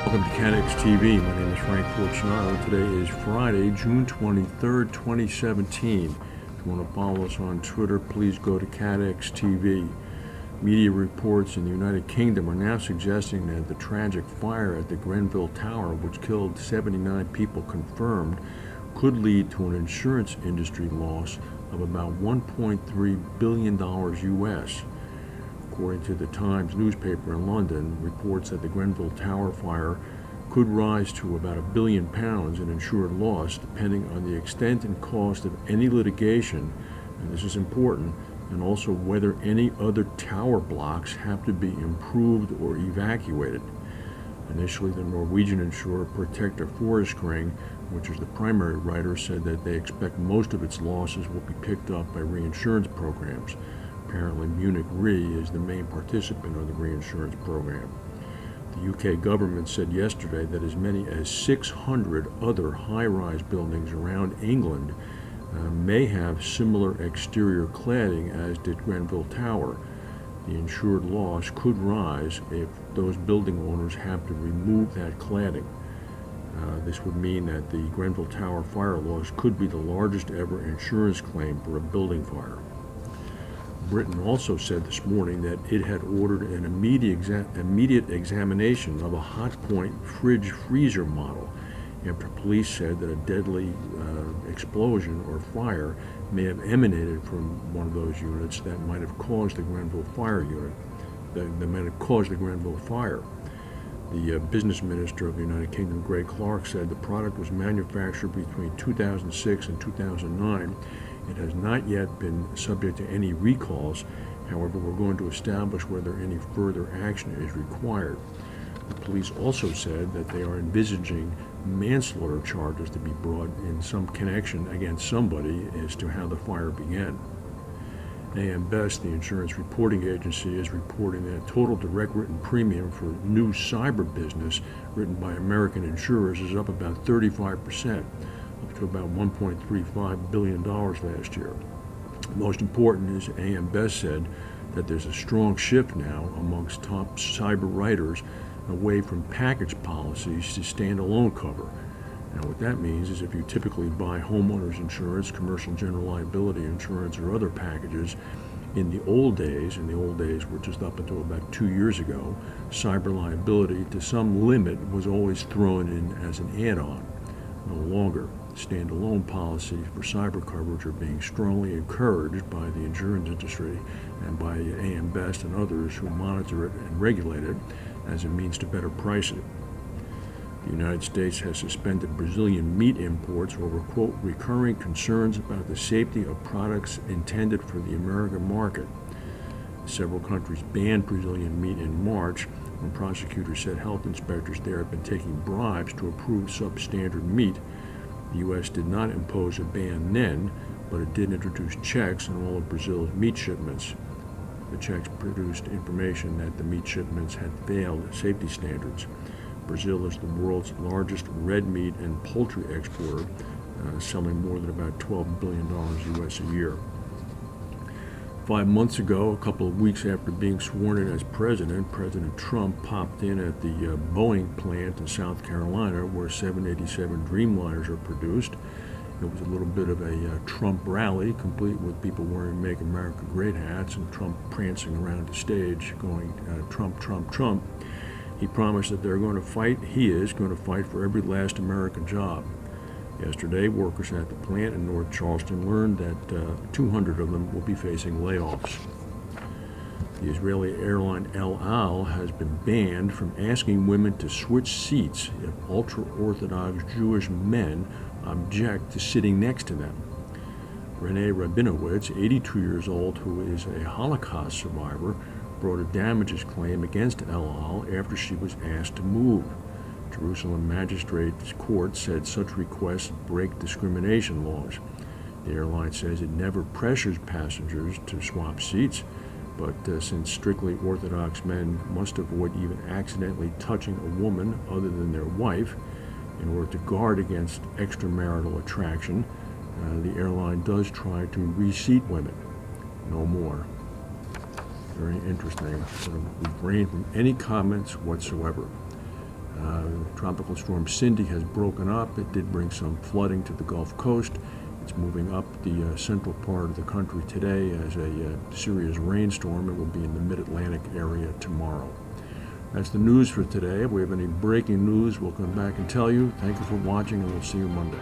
Welcome to CATEX TV. My name is Frank Fortunato. Today is Friday, June 23rd, 2017. If you want to follow us on Twitter, please go to CATEX TV. Media reports in the United Kingdom are now suggesting that the tragic fire at the Grenfell Tower, which killed 79 people confirmed, could lead to an insurance industry loss of about $1.3 billion US. According to the Times newspaper in London, reports that the Grenfell Tower fire could rise to about £1 billion in insured loss, depending on the extent and cost of any litigation, and this is important, and also whether any other tower blocks have to be improved or evacuated. Initially, the Norwegian insurer Protector Forsikring, which is the primary writer, said that they expect most of its losses will be picked up by reinsurance programs. Apparently, Munich Re is the main participant of the reinsurance program. The UK government said yesterday that as many as 600 other high-rise buildings around England may have similar exterior cladding as did Grenfell Tower. The insured loss could rise if those building owners have to remove that cladding. This would mean that the Grenfell Tower fire loss could be the largest ever insurance claim for a building fire. Britain also said this morning that it had ordered an immediate examination of a Hotpoint fridge freezer model after police said that a deadly explosion or fire may have emanated from one of those units that might have caused the Grenfell fire fire. The business minister of the United Kingdom, Greg Clark, said the product was manufactured between 2006 and 2009. It has not yet been subject to any recalls. However, we're going to establish whether any further action is required. The police also said that they are envisaging manslaughter charges to be brought in some connection against somebody as to how the fire began. AM Best, the insurance reporting agency, is reporting that total direct written premium for new cyber business written by American insurers is up about 35%, up to about $1.35 billion last year. Most important is AM Best said that there's a strong shift now amongst top cyber writers away from package policies to standalone cover. Now what that means is if you typically buy homeowners insurance, commercial general liability insurance, or other packages, in the old days were just up until about 2 years ago, cyber liability to some limit was always thrown in as an add-on. No longer. Standalone policies for cyber coverage are being strongly encouraged by the insurance industry and by AM Best and others who monitor it and regulate it as a means to better price it. The United States has suspended Brazilian meat imports over, quote, recurring concerns about the safety of products intended for the American market. Several countries banned Brazilian meat in March when prosecutors said health inspectors there have been taking bribes to approve substandard meat. The U.S. did not impose a ban then, but it did introduce checks on all of Brazil's meat shipments. The checks produced information that the meat shipments had failed safety standards. Brazil is the world's largest red meat and poultry exporter, selling more than about $12 billion US a year. 5 months ago, a couple of weeks after being sworn in as president, President Trump popped in at the Boeing plant in South Carolina where 787 Dreamliners are produced. It was a little bit of a Trump rally, complete with people wearing Make America Great hats and Trump prancing around the stage going, Trump, Trump, Trump. He promised that they're going to fight, he is going to fight for every last American job. Yesterday, workers at the plant in North Charleston learned that 200 of them will be facing layoffs. The Israeli airline El Al has been banned from asking women to switch seats if ultra-orthodox Jewish men object to sitting next to them. Renee Rabinowitz, 82 years old, who is a Holocaust survivor, brought a damages claim against El Al after she was asked to move. Jerusalem Magistrates Court said such requests break discrimination laws. The airline says it never pressures passengers to swap seats, but since strictly Orthodox men must avoid even accidentally touching a woman other than their wife in order to guard against extramarital attraction, the airline does try to reseat women. No more. Very interesting. Sort of refrain from any comments whatsoever. Tropical storm Cindy has broken up. It did bring some flooding to the Gulf Coast. It's moving up the central part of the country today as a serious rainstorm. It will be in the mid-Atlantic area tomorrow. That's the news for today. If we have any breaking news, we'll come back and tell you. Thank you for watching, and we'll see you Monday.